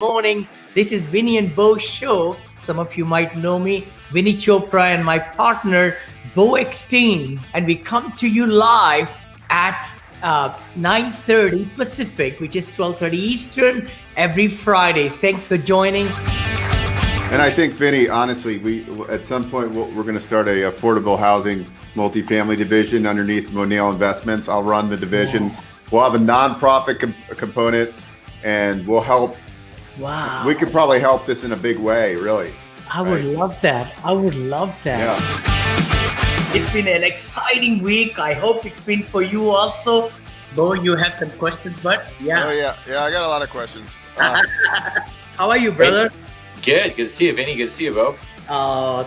morning. This is Vinney and Beau show. Some of you might know me, Vinney Chopra, and my partner, Beau Eckstein. And we come to you live at 9:30 Pacific, which is 12:30 Eastern, every Friday. Thanks for joining. And I think, Vinney, honestly, we at some point we're going to start a affordable housing multifamily division underneath Monale Investments. I'll run the division. We'll have a nonprofit component, and we'll help. Wow. We could probably help this in a big way, really. I would love that. I would love that. Yeah. It's been an exciting week. I hope it's been for you also. Beau, you have some questions, but yeah. Oh yeah, I got a lot of questions. How are you, brother? Good to see you, Vinney. Good to see you, Beau.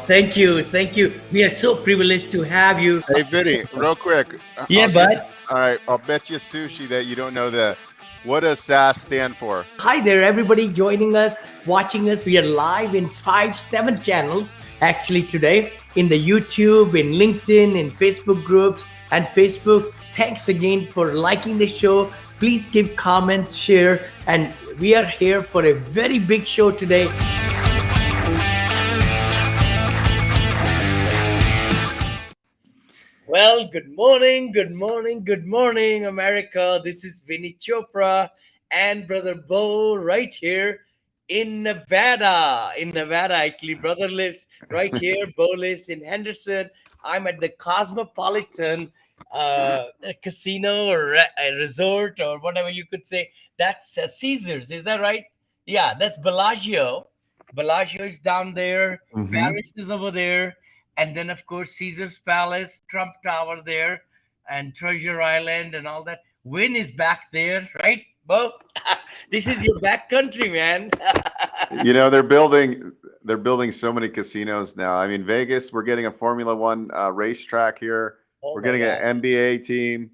Thank you. We are so privileged to have you. Hey, Vinney, real quick. Yeah, bud. All right, I'll bet you sushi that you don't know what does SAS stand for? Hi there, everybody joining us, watching us. We are live in 7 channels actually today in the YouTube, in LinkedIn, in Facebook groups and Facebook. Thanks again for liking the show. Please give comments, share, and we are here for a very big show today. Well, good morning, America. This is Vinney Chopra and Brother Beau right here in Nevada. Actually, brother lives right here. Beau lives in Henderson. I'm at the Cosmopolitan casino or a resort or whatever you could say. That's Caesars. Is that right? Yeah, that's Bellagio. Bellagio is down there. Mhm. Paris is over there. And then, of course, Caesar's Palace, Trump Tower there, and Treasure Island and all that. Wynn is back there, right, Beau? This is your back country, man. You know, they're building so many casinos now. I mean, Vegas, we're getting a Formula One racetrack here. Oh We're my getting God. an NBA team.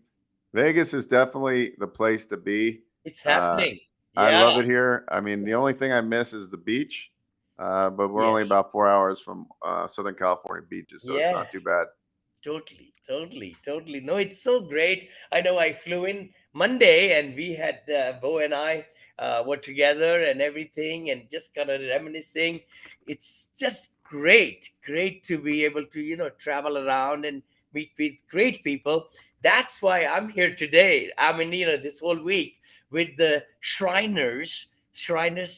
Vegas is definitely the place to be. It's happening. I love it here. I mean, the only thing I miss is the beach, but we're only Yes. about 4 hours from Southern California beaches, so it's Yeah. not too bad. Totally. No, it's so great. I know I flew in Monday and we had Beau and I were together and everything and just kind of reminiscing. It's just great to be able to, travel around and meet with great people. That's why I'm here today. I mean, this whole week with the Shriners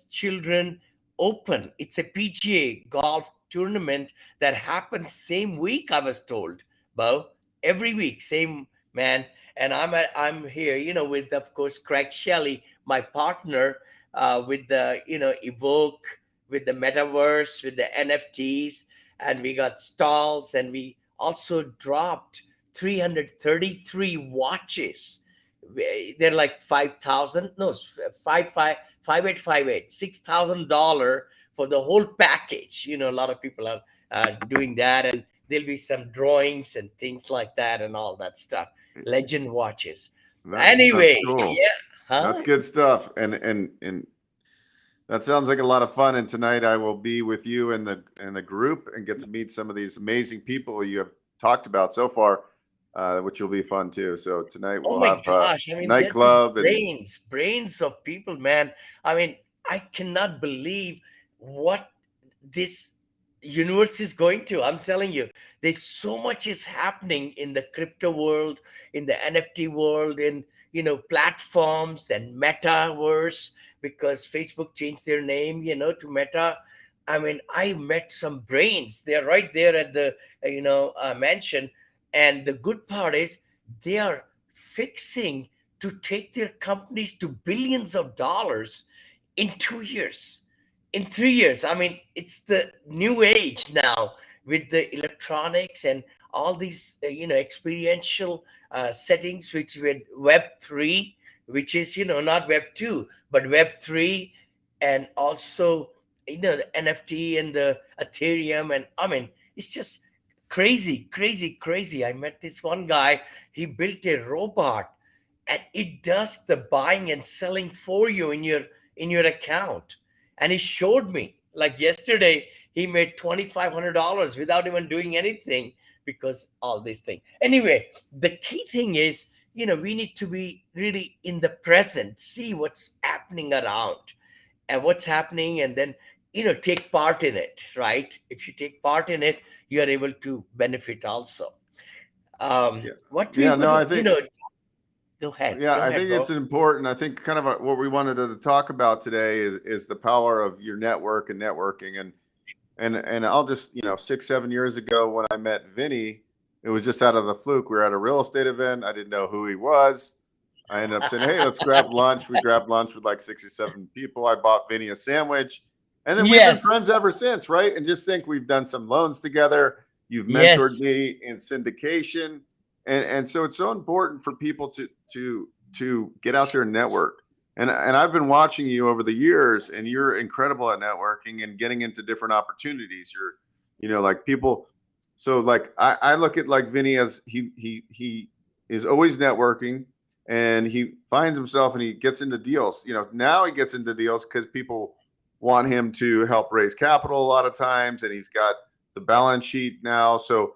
Children Open. It's a PGA golf tournament that happens same week, I was told. Beau, every week, same man. And I'm here, with of course Craig Shelley, my partner, with the Evoke, with the Metaverse, with the NFTs, and we got stalls, and we also dropped 333 watches. They're like 5,000, no, 5858, $6,000 for the whole package. A lot of people are doing that, and there'll be some drawings and things like that and all that stuff. Legend watches. Anyway, That's cool. yeah, huh? That's good stuff, and that sounds like a lot of fun. And tonight I will be with you in the group and get to meet some of these amazing people you have talked about so far, which will be fun too. So tonight Oh we'll my have gosh! I mean, nightclub that and is brains of people, man. I mean, I cannot believe what this universe is going to. I'm telling you, there's so much is happening in the crypto world, in the NFT world, in platforms and metaverse, because Facebook changed their name, to Meta. I mean, I met some brains. They're right there at the mansion, and the good part is they are fixing to take their companies to billions of dollars in 2 years, in 3 years. I mean, it's the new age now with the electronics and all these experiential settings, which with Web 3, which is not Web 2 but Web 3, and also the NFT and the Ethereum. And I mean, it's just crazy. I met this one guy. He built a robot, and it does the buying and selling for you in your account. And he showed me, like yesterday, he made $2,500 without even doing anything, because all this thing. Anyway, the key thing is, we need to be really in the present, see what's happening around. and what's happening, and then take part in it, right? If you take part in it, you are able to benefit also. Yeah. What we Yeah. No, gonna, I think. Yeah, go I ahead, think it's bro. important. I think kind of what we wanted to talk about today is the power of your network and networking. And I'll just, 6, 7 years ago when I met Vinney, it was just out of the fluke. We were at a real estate event. I didn't know who he was. I ended up saying, "Hey, let's grab lunch." We grabbed lunch with like 6 or 7 people. I bought Vinney a sandwich, and then we've been Yes, friends ever since, right? And just think, we've done some loans together. You've mentored yes, me in syndication, and so it's so important for people to get out there and network. And I've been watching you over the years, and you're incredible at networking and getting into different opportunities. You're, like people. So like I look at like Vinny as he is always networking, and he finds himself and he gets into deals. Now he gets into deals because people want him to help raise capital a lot of times, and he's got the balance sheet now. So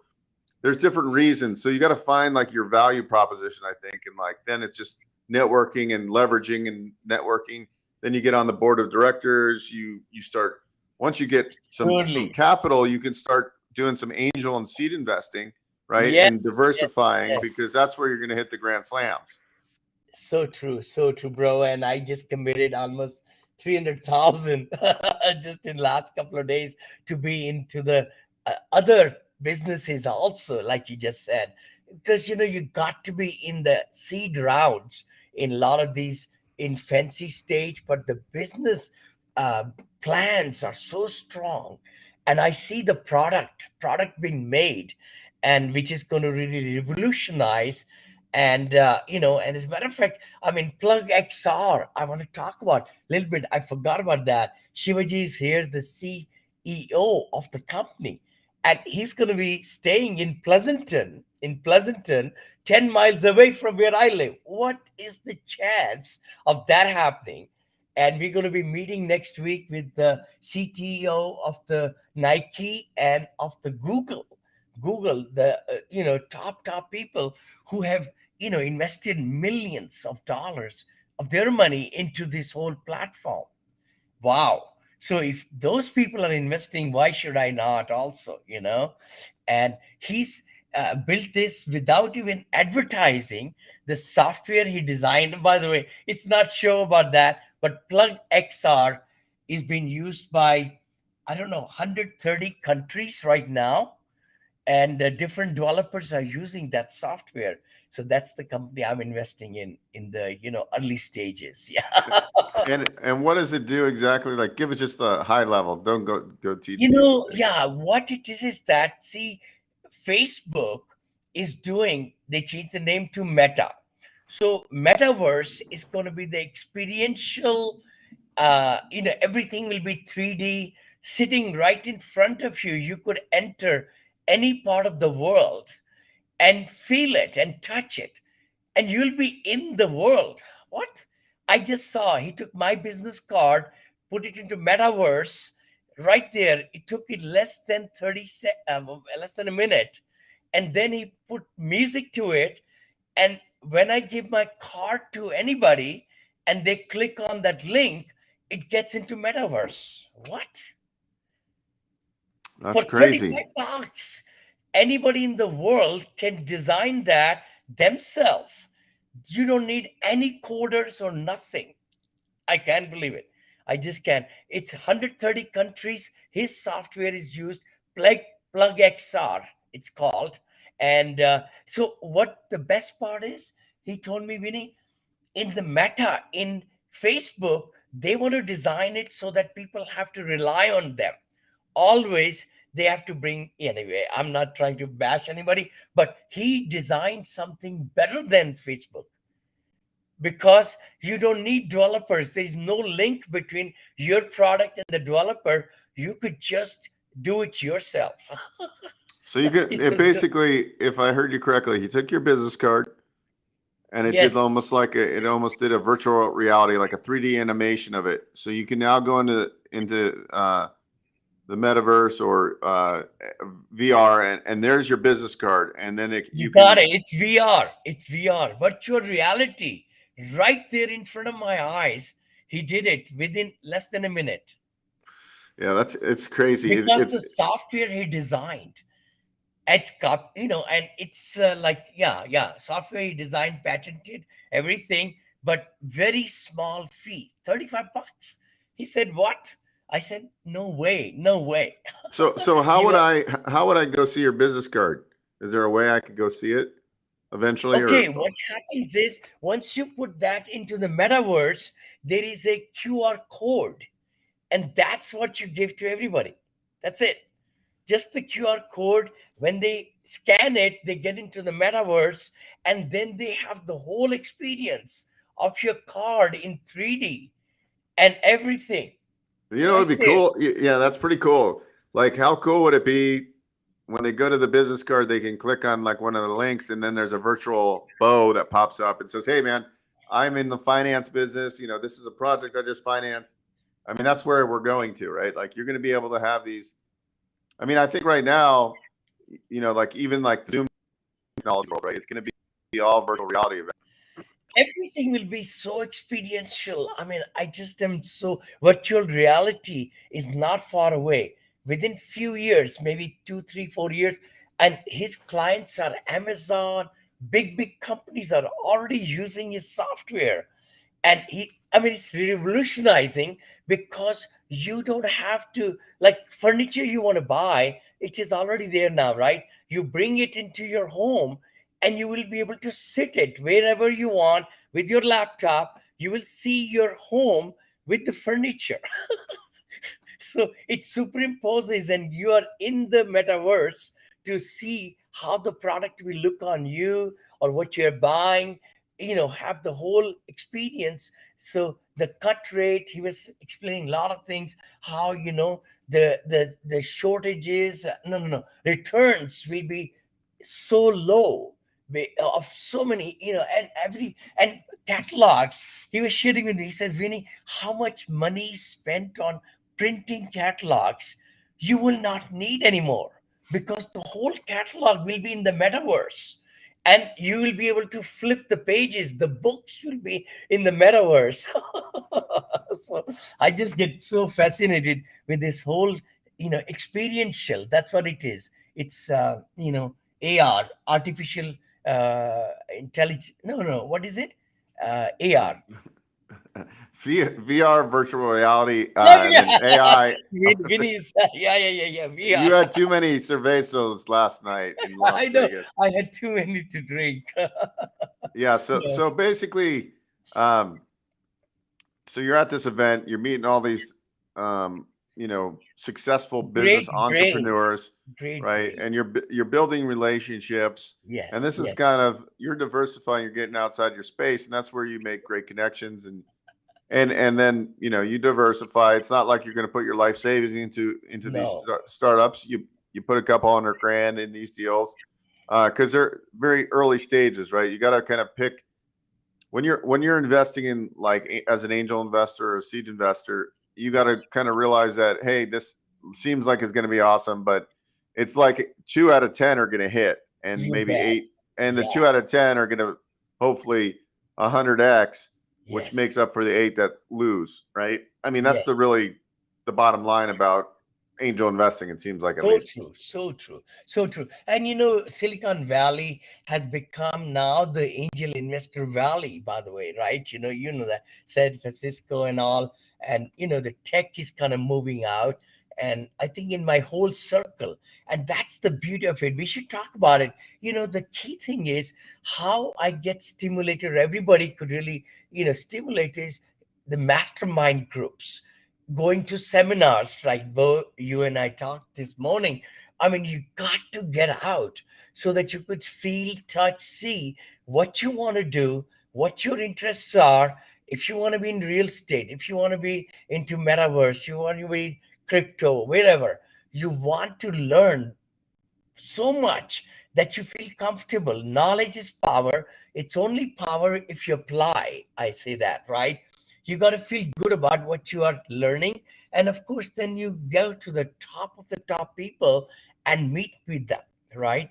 there's different reasons. So you got to find like your value proposition, I think. And like, then it's just networking and leveraging and networking. Then you get on the board of directors. You start, once you get some totally. capital, you can start doing some angel and seed investing, right? Yes, And yes, diversifying, yes. because that's where you're going to hit the grand slams. So true, bro. And I just committed almost 300,000 just in last couple of days to be into the other businesses also, like you just said, because you got to be in the seed rounds in a lot of these in fancy stage, but the business uh, plans are so strong, and I see the product being made, and which is going to really revolutionize. And and as a matter of fact, I mean, Plug XR, I want to talk about a little bit. I forgot about that. Shivaji is here, the CEO of the company, and he's going to be staying in Pleasanton, 10 miles away from where I live. What is the chance of that happening? And we're going to be meeting next week with the CTO of the Nike and of the Google, the top people who have invested millions of dollars of their money into this whole platform. Wow. So if those people are investing, why should I not also, And he's built this without even advertising the software he designed. By the way, it's not sure about that, but Plug XR is being used by, I don't know, 130 countries right now, and different developers are using that software. So that's the company I'm investing in the early stages. Yeah. And what does it do exactly? Like, give us just a high level. Don't go too deep. Yeah, what it is that, see, Facebook is doing, they changed the name to Meta. So Metaverse is going to be the experiential, everything will be 3D sitting right in front of you. You could enter any part of the world and feel it and touch it, and you'll be in the world. What? I just saw he took my business card, put it into Metaverse right there. It took it less than less than a minute, and then he put music to it. And when I give my card to anybody and they click on that link, it gets into Metaverse. What? That's For crazy. 35 bucks, anybody in the world can design that themselves. You don't need any coders or nothing. I can't believe it. I just can't. It's 130 countries. His software is used. Plug Plug XR, it's called. And so, what the best part is, he told me, Vinny, in the Meta in Facebook, they want to design it so that people have to rely on them always. They have to bring, anyway, I'm not trying to bash anybody, but he designed something better than Facebook, because you don't need developers. There's no link between your product and the developer. You could just do it yourself. So you get It's it just, basically, if I heard you correctly, he took your business card and it did yes, almost like it almost did a virtual reality, like a 3D animation of it. So you can now go into the metaverse or VR, and there's your business card, and then you you got can. it. It's VR, virtual reality, right there in front of my eyes. He did it within less than a minute Yeah, it's crazy. because the software he designed, it's got, and it's like, yeah, software he designed, patented, everything, but very small fee, $35. He said, what? I said, no way, no way. So you know how would I go see your business card? Is there a way I could go see it eventually, Okay, or what happens is once you put that into the metaverse, there is a QR code, and that's what you give to everybody. That's it. Just the QR code. When they scan it, they get into the metaverse, and then they have the whole experience of your card in 3D and everything it'd right be there. cool. Yeah, that's pretty cool. Like, how cool would it be when they go to the business card, they can click on like one of the links, and then there's a virtual Beau that pops up and says, "Hey, man, I'm in the finance business. This is a project I just financed." I mean, that's where we're going to, right? Like, you're going to be able to have these. I mean, I think right now, like even like Zoom technology, right? It's going to be all virtual reality events. Everything will be so experiential. I mean, I just am so, virtual reality is not far away. Within few years, maybe 2, 3, 4 years, and his clients are Amazon, big companies are already using his software. And I mean, it's revolutionizing because you don't have to, like, furniture you want to buy, it is already there now, right? You bring it into your home, and you will be able to sit it wherever you want with your laptop. You will see your home with the furniture. So it superimposes, and you are in the metaverse to see how the product will look on you or what you're buying, have the whole experience. So the cut rate, he was explaining a lot of things, how, the shortages, no, returns will be so low, of so many, and catalogs. He was sharing with me, he says, Vinny, how much money is spent on printing catalogs, you will not need anymore, because the whole catalog will be in the metaverse, and you will be able to flip the pages, the books will be in the metaverse. So I just get so fascinated with this whole, experiential. That's what it is. It's AR, artificial intelligence. No, what is it? AR. VR, virtual reality, Yeah, and then yeah. AI. Vinny is, yeah. We You are. had too many cervezos last night in Las I know. Vegas. I had too many to drink. Yeah. So Yeah. so basically, um, so you're at this event, you're meeting all these, successful business Great brains. entrepreneurs, Great right? brain. And you're building relationships, and Yes, this is yes. kind of, you're diversifying, you're getting outside your space, and that's where you make great connections, and then you diversify. It's not like you're going to put your life savings into these No. startups. You put a couple hundred grand in these deals, because they're very early stages, right? You got to kind of pick when you're investing in, like, as an angel investor or a seed investor. You got to kind of realize that, hey, this seems like it's going to be awesome, but it's like 2 out of 10 are going to hit, and You maybe bet. eight, and the Yeah. 2 out of 10 are going to hopefully 100x, which Yes. makes up for the 8 that lose, right? I mean, that's Yes. the bottom line about angel investing, it seems like, at So least. true, so true, so true. And Silicon Valley has become now the angel investor valley, by the way, right? You know that San Francisco and all, and the tech is kind of moving out. And I think in my whole circle, and that's the beauty of it. We should talk about it. The key thing is how I get stimulated, or everybody could really, stimulate, is the mastermind groups, going to seminars like Bo, you and I talked this morning. I mean, you got to get out so that you could feel, touch, see what you want to do, what your interests are. If you want to be in real estate, if you want to be into metaverse, you want to be crypto, wherever, you want to learn so much that you feel comfortable. Knowledge is power. It's only power if you apply. I say that, right? You got to feel good about what you are learning. And of course, then you go to the top of the top people and meet with them, right?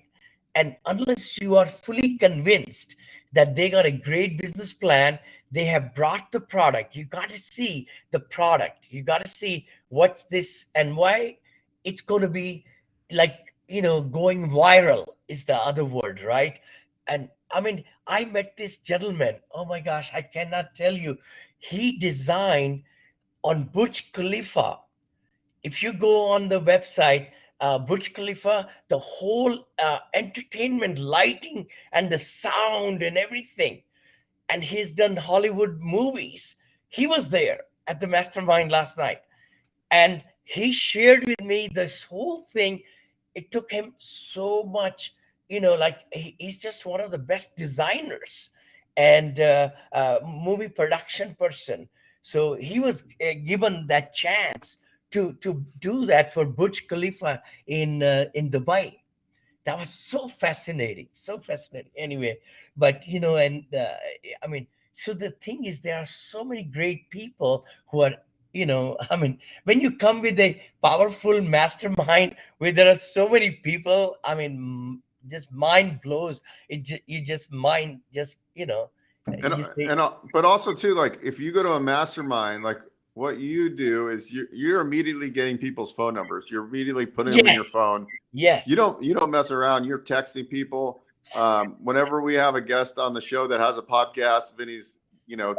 And unless you are fully convinced that they got a great business plan, they have brought the product, you got to see the product, you got to see what's this and why it's going to be, like, going viral is the other word, right? And I mean, I met this gentleman, oh my gosh, I cannot tell you. He designed on Burj Khalifa. If you go on the website, Burj Khalifa, the whole entertainment, lighting, and the sound and everything. And he's done Hollywood movies. He was there at the mastermind last night, and he shared with me this whole thing. It took him so much, like he's just one of the best designers and movie production person. So he was given that chance to do that for Burj Khalifa in Dubai. That was so fascinating, so fascinating. Anyway, but and I mean, so the thing is, there are so many great people who are, I mean, when you come with a powerful mastermind where there are so many people, I mean, just mind blows. You just mind, just And you say but also too, like if you go to a mastermind, like what you do is you're immediately getting people's phone numbers. You're immediately putting them in your yes, phone. yes, You don't mess around. You're texting people. Whenever we have a guest on the show that has a podcast, Vinny's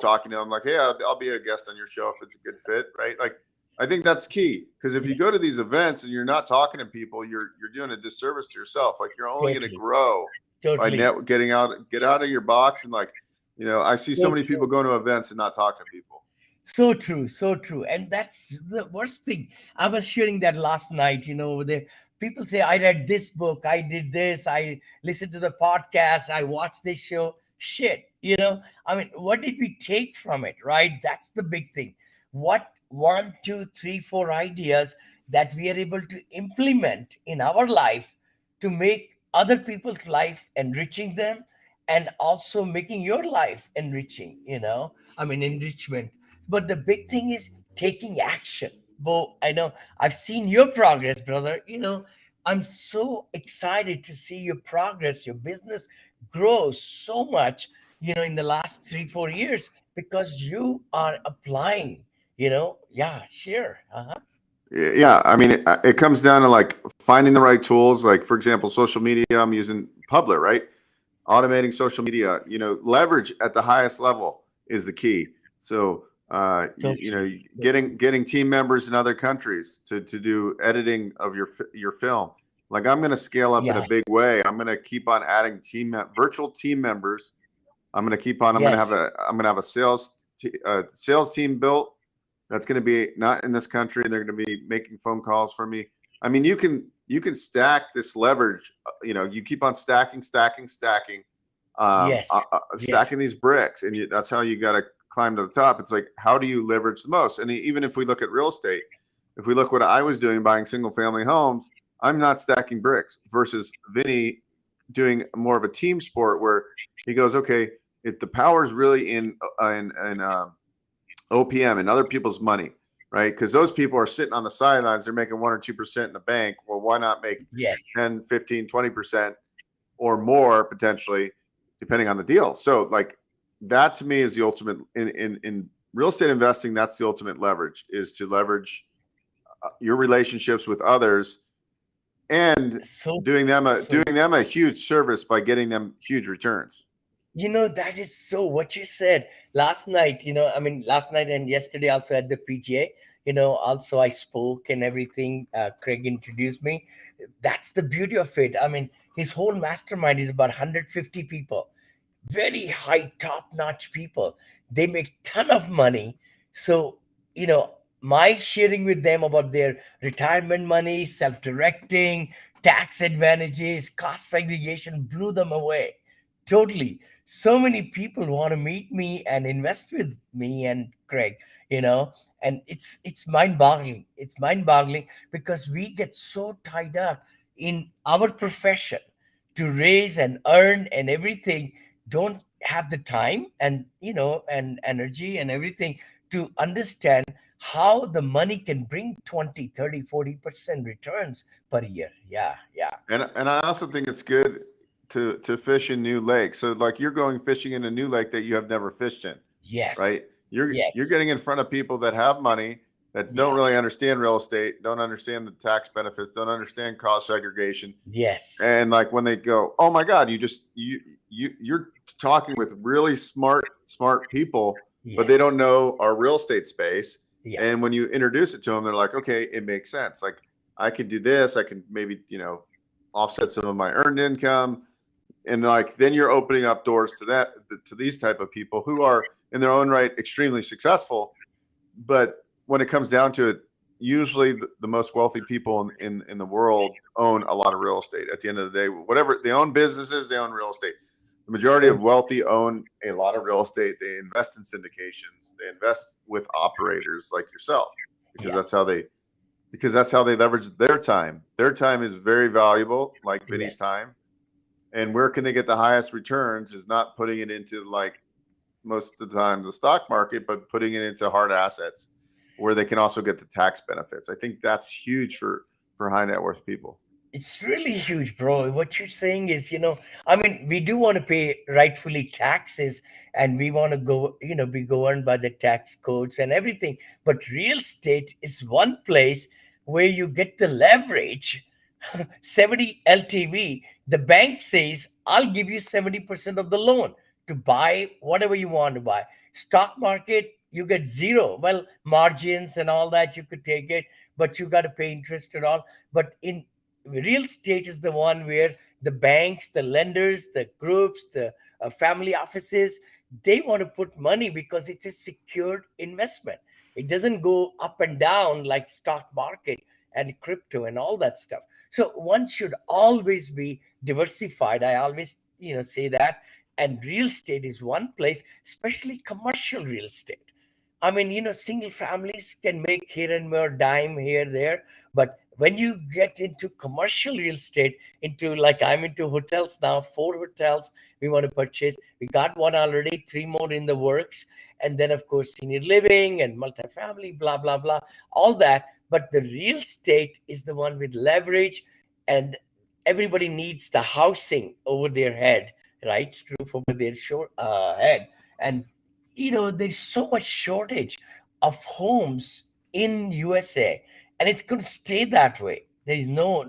talking to them like, hey, I'll be a guest on your show if it's a good fit, right? Like I think that's key, because if you go to these events and you're not talking to people, you're doing a disservice to yourself. Like you're only going to totally, grow by totally. get out of your box. And like, I see so So many people true. going to events and not talking to people. So true, so true. And that's the worst thing. I was sharing that last night, the people say, I read this book, I did this, I listened to the podcast, I watched this show. Shit, I mean, what did we take from it, right? That's the big thing. What one, two, three, four ideas that we are able to implement in our life to make other people's life enriching them, and also making your life enriching, I mean, enrichment. But the big thing is taking action. Bo, I know I've seen your progress, brother. I'm so excited to see your progress, your business grow so much, in the last 3, 4 years, because you are applying, yeah, sure. Uh-huh. Yeah, I mean, it comes down to like finding the right tools. Like for example, social media. I'm using Public, right? Automating social media. Leverage at the highest level is the key. So Totally. getting team members in other countries to do editing of your film. Like I'm going to scale up in a Yeah. big way. I'm going to keep on adding virtual team members. I'm going to keep on. Yes. I'm going to have a sales team built. That's going to be not in this country. They're going to be making phone calls for me. I mean, you can stack this leverage. You keep on stacking, Yes. Yes. stacking these bricks, and that's how you got to climb to the top. It's like, how do you leverage the most? And even if we look at real estate, if we look what I was doing buying single family homes, I'm not stacking bricks versus Vinny doing more of a team sport where he goes, okay, if the power is really in OPM and other people's money, right? Because those people are sitting on the sidelines, they're making 1 or 2% in the bank. Well, why not make Yes. 10, 15, 20% or more potentially, depending on the deal? So like that to me is the ultimate in real estate investing. That's the ultimate leverage, is to leverage your relationships with others and So doing so them a huge service by getting them huge returns. That is so what you said last night. I mean, last night and yesterday also at the PGA. Also I spoke and everything. Craig introduced me. That's the beauty of it. I mean, his whole mastermind is about 150 people, very high top notch people. They make ton of money. So my sharing with them about their retirement money, self-directing, tax advantages, cost segregation blew them away totally. So many people want to meet me and invest with me and Craig, you know and it's mind-boggling. It's mind-boggling because we get so tied up in our profession to raise and earn and everything, don't have the time and and energy and everything to understand how the money can bring 20, 30, 40% returns per year. Yeah, yeah. And I also think it's good. to fish in new lakes. So like you're going fishing in a new lake that you have never fished in, right? Yes. You're Yes. getting in front of people that have money, that don't Yeah. really understand real estate, don't understand the tax benefits, don't understand cost segregation. Yes. And like when they go, oh my God, you're talking with really smart people, but they Yes. don't know our real estate space. Yeah. And when you introduce it to them, they're like, okay, it makes sense. Like I could do this. I can maybe, offset some of my earned income. And like then you're opening up doors to these type of people who are in their own right extremely successful. But when it comes down to it, usually the most wealthy people in the world own a lot of real estate. At the end of the day, whatever they own, businesses, they own real estate. The majority So of wealthy own a lot of real estate. They invest in syndications. They invest with operators like yourself, because yeah. that's how they leverage their time. Their time is very valuable, like Vinny's Yes. time. And where can they get the highest returns is not putting it into, like, most of the time the stock market, but putting it into hard assets where they can also get the tax benefits. I think that's huge for high net worth people. It's really huge, bro. What you're saying is, I mean, we do want to pay rightfully taxes and we want to go, be governed by the tax codes and everything. But real estate is one place where you get the leverage. 70 LTV, the bank says, I'll give you 70% of the loan to buy whatever you want to buy. Stock market, you get zero. Well, margins and all that, you could take it, but you got to pay interest and all. But in real estate is the one where the banks, the lenders, the groups, the family offices, they want to put money because it's a secured investment. It doesn't go up and down like stock market and crypto and all that stuff. So one should always be diversified. I always, say that. And real estate is one place, especially commercial real estate. I mean, single families can make here and more dime here, there. But when you get into commercial real estate, into like I'm into hotels now, 4 hotels we want to purchase. We got one already, 3 more in the works. And then, of course, senior living and multifamily, blah, blah, blah, all that. But the real estate is the one with leverage, and everybody needs the housing over their head, right? Roof over their head. And there's so much shortage of homes in USA, and it's going to stay that way. There is no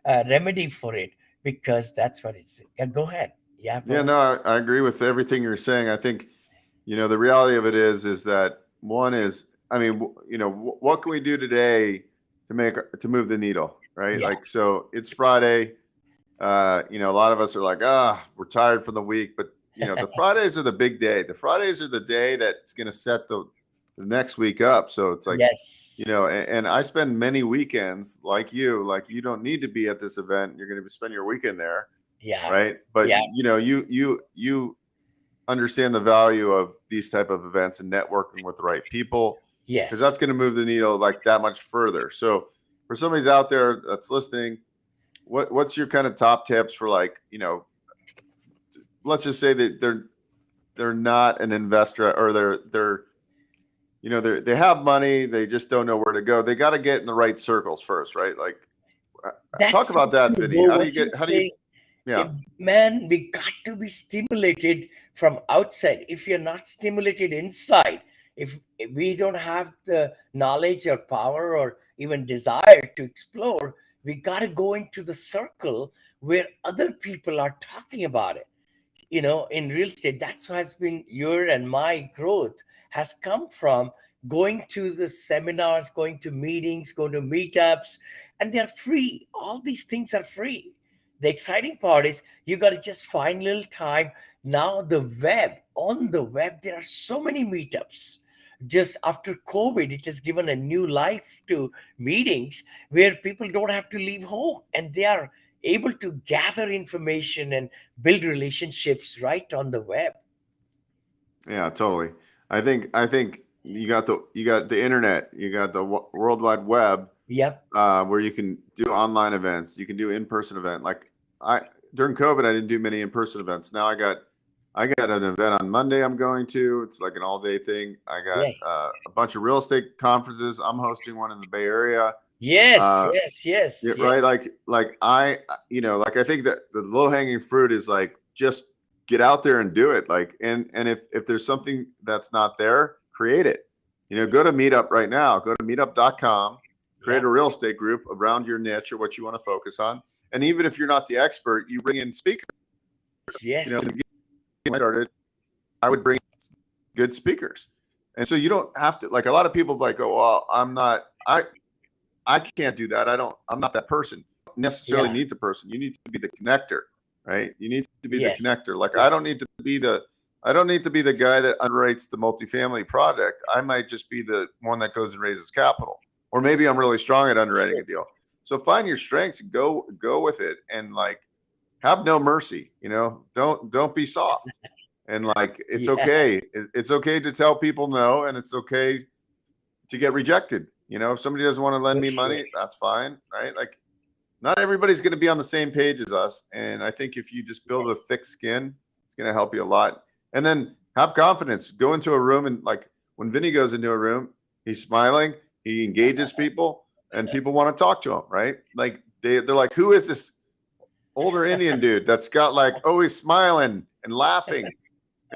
remedy for it, because that's what it's. Yeah, go ahead. Yeah, Yeah, bro. no, I agree with everything you're saying. I think, the reality of it is that one is, I mean, what can we do today to move the needle, right? Yeah. Like, so it's Friday. A lot of us are like, we're tired from the week, but the Fridays are the big day. The Fridays are the day that's going to set the next week up. So it's like, Yes. and I spend many weekends like you don't need to be at this event. You're going to spend your weekend there. Yeah. Right. But Yeah. you understand the value of these type of events and networking with the right people, because Yes. that's going to move the needle like that much further. So for somebody's out there that's listening, what's your kind of top tips for, like, let's just say that they're not an investor, or they have money, they just don't know where to go. They got to get in the right circles first, right? Like, talk That's so about that, true, Vinny. bro. What you How do you, say, yeah. man, we got to be stimulated from outside. If you're not stimulated inside, if we don't have the knowledge or power or even desire to explore, we got to go into the circle where other people are talking about it. In real estate, that's what has been your and my growth has come from going to the seminars, going to meetings, going to meetups, and they're free. All these things are free. The exciting part is you got to just find a little time. Now on the web, there are so many meetups. Just after COVID, it has given a new life to meetings where people don't have to leave home, and they are able to gather information and build relationships right on the web. Yeah, totally. I think you got the internet, you got the World Wide Web, Yep. where you can do online events, you can do in-person event. Like, I during COVID, I didn't do many in-person events. Now I got an event on Monday I'm going to. It's like an all-day thing. I got Yes. a bunch of real estate conferences. I'm hosting one in the Bay Area. Yes, Uh, yes, yes, yeah, right. yes, Like I, like I think that the low hanging fruit is like just get out there and do it. Like, and if there's something that's not there, create it. Go to Meetup right now. Go to meetup.com, create yeah, a real estate group around your niche or what you want to focus on. And even if you're not the expert, you bring in speakers. yes, To get started, I would bring good speakers. And so you don't have to, like, a lot of people like, oh, well, I can't do that. I'm not that person. You don't necessarily yeah, need the person. You need to be the connector, right? You need to be the yes, connector. Like yes, I don't need to be the guy that underwrites the multifamily project. I might just be the one that goes and raises capital. Or maybe I'm really strong at underwriting a true. deal. So find your strengths and go with it, and like have no mercy, don't be soft. And like it's Yeah, okay. It's okay to tell people no, and it's okay to get rejected. If somebody doesn't want to lend for me sure. money, that's fine, right? Like not everybody's going to be on the same page as us. And I think if you just build a Yes. thick skin, it's going to help you a lot. And then have confidence. Go into a room, and like when Vinney goes into a room, he's smiling, he engages people, and people want to talk to him, right? Like they're like, who is this older Indian dude that's got like always smiling and laughing?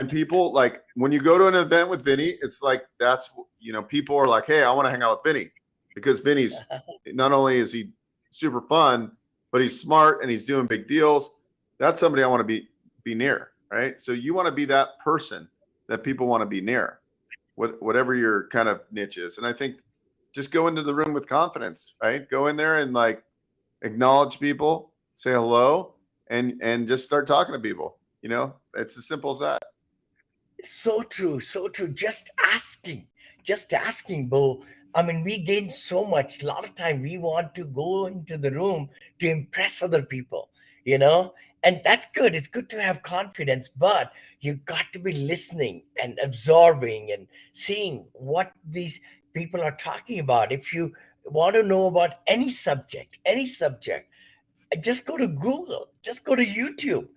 And people like when you go to an event with Vinney, it's like people are like, hey, I want to hang out with Vinney because Vinney's not only is he super fun, but he's smart and he's doing big deals. That's somebody I want to be near, right? So you want to be that person that people want to be near, whatever your kind of niche is. And I think just go into the room with confidence, right? Go in there and like acknowledge people, say hello, and just start talking to people. It's as simple as that. So true, so true. Just asking, Bo. I mean, we gain so much. A lot of time we want to go into the room to impress other people, you know, and that's good. It's good to have confidence, but you got to be listening and absorbing and seeing what these people are talking about. If you want to know about any subject, just go to Google, just go to YouTube,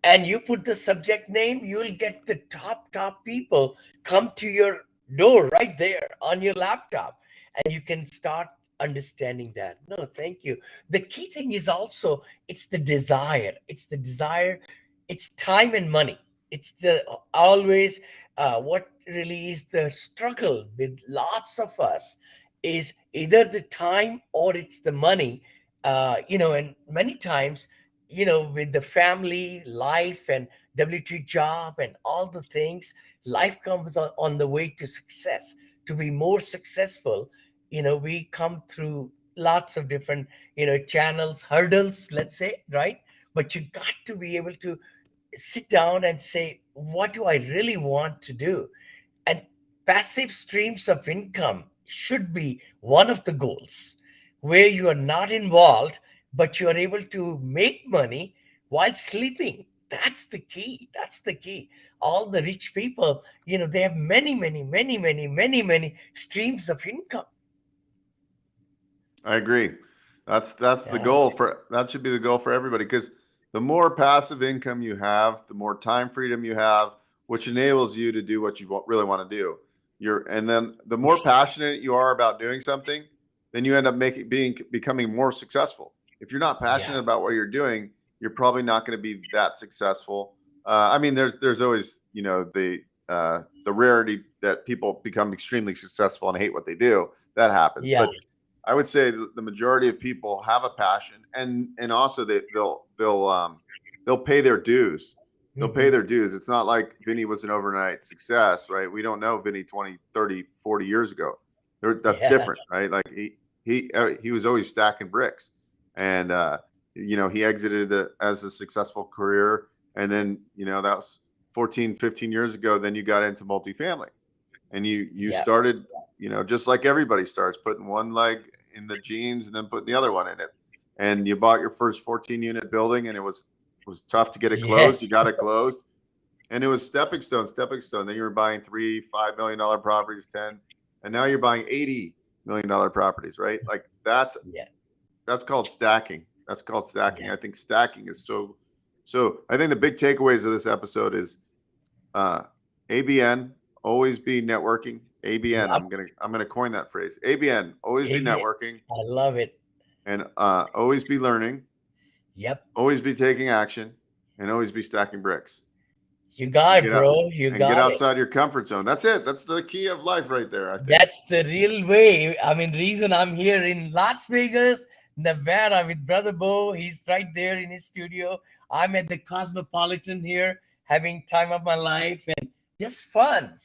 and you put the subject name, you'll get the top people come to your door right there on your laptop, and you can start understanding that. No, thank you. The key thing is also it's the desire. It's the desire. It's time and money. It's the always what really is the struggle with lots of us is either the time or it's the money, and many times, with the family life and W2 job and all the things, life comes on the way to success. To be more successful, we come through lots of different, channels, hurdles, let's say, right? But you got to be able to sit down and say, what do I really want to do? And passive streams of income should be one of the goals where you are not involved, but you are able to make money while sleeping. That's the key. That's the key. All the rich people, they have many, many, many, many, many, many streams of income. I agree. That's the Yeah. goal that should be the goal for everybody because the more passive income you have, the more time freedom you have, which enables you to do what you really want to do. And then the more passionate you are about doing something, then you end up becoming more successful. If you're not passionate Yeah. about what you're doing, you're probably not going to be that successful. I mean, there's always the rarity that people become extremely successful and hate what they do. That happens, Yeah. but I would say the majority of people have a passion, and also they'll pay their dues. They'll pay Mhm. their dues. It's not like Vinney was an overnight success, right? We don't know Vinney 20, 30, 40 years ago. That's Yeah. different, right? Like he was always stacking bricks, and he exited as a successful career, and then that was 14, 15 years ago. Then you got into multifamily, and you Yeah. started just like everybody starts, putting one leg in the jeans and then putting the other one in it, and you bought your first 14 unit building, and it was tough to get it closed. You Yes. got it closed, and it was stepping stone. Then you were buying $3-5 million properties, 10, and now you're buying $80 million properties, right? Like Yeah. that's called stacking. That's called stacking. Yeah. I think stacking is so I think the big takeaways of this episode is ABN, always be networking ABN. Yep. I'm gonna coin that phrase. ABN. Always be Amen. networking I love it. and always be learning. Yep. Always be taking action and always be stacking bricks. You got it, Get out bro. You and get got it. outside your comfort zone. That's it. That's the key of life right there, I think. That's the real way. I mean, reason I'm here in Las Vegas, Nevada with Brother Beau. He's right there in his studio. I'm at the Cosmopolitan here, having time of my life and just fun.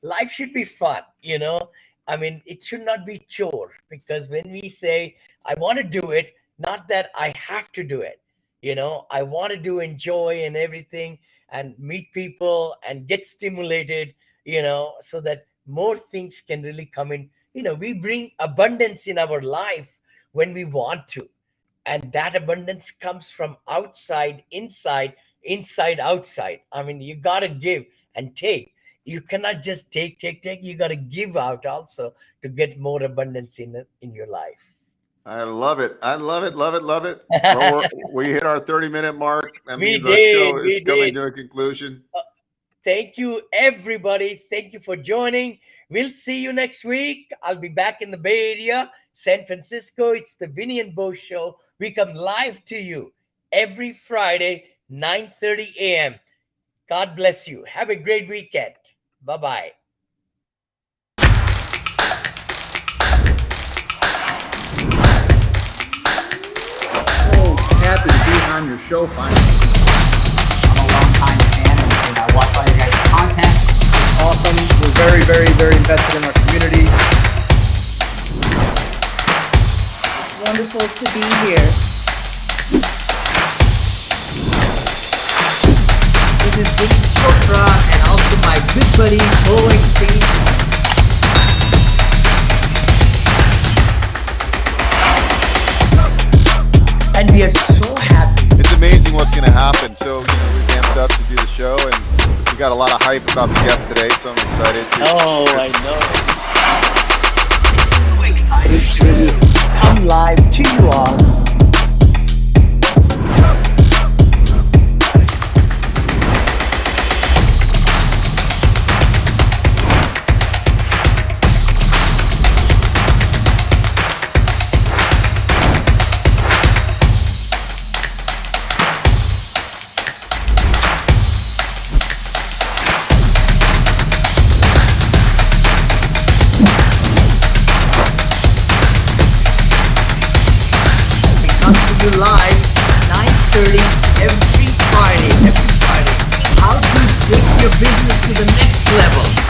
Life should be fun, you know. I mean, it should not be chore because when we say I want to do it, not that I have to do it, you know, I want to do enjoy and everything and meet people and get stimulated, you know, so that more things can really come in. You know, we bring abundance in our life when we want to, and that abundance comes from outside inside outside. I mean, you got to give and take. You cannot just take. You got to give out also to get more abundance in your life. I love it. Love it. Well, we hit our 30-minute mark. That We means our show did, is we coming did. to a conclusion. Thank you, everybody. Thank you for joining. We'll see you next week. I'll be back in the Bay Area, San Francisco. It's the Vinney and Beau Show. We come live to you every Friday, 9:30 a.m. God bless you. Have a great weekend. Bye-bye. So happy to be on your show finally. I'm a long-time fan and I watch all your guys' content. It's awesome. We're very, very, very invested in our community. It's wonderful to be here. This is Vinney Chopra and also my good buddy, Beau. And we are so happy. It's amazing what's going to happen. So, we're amped up to do the show, and we got a lot of hype about the guest today, so I'm excited. Oh, I know. So excited. It's really come live to you all. You live 9:30 every Friday. How to take your business to the next level.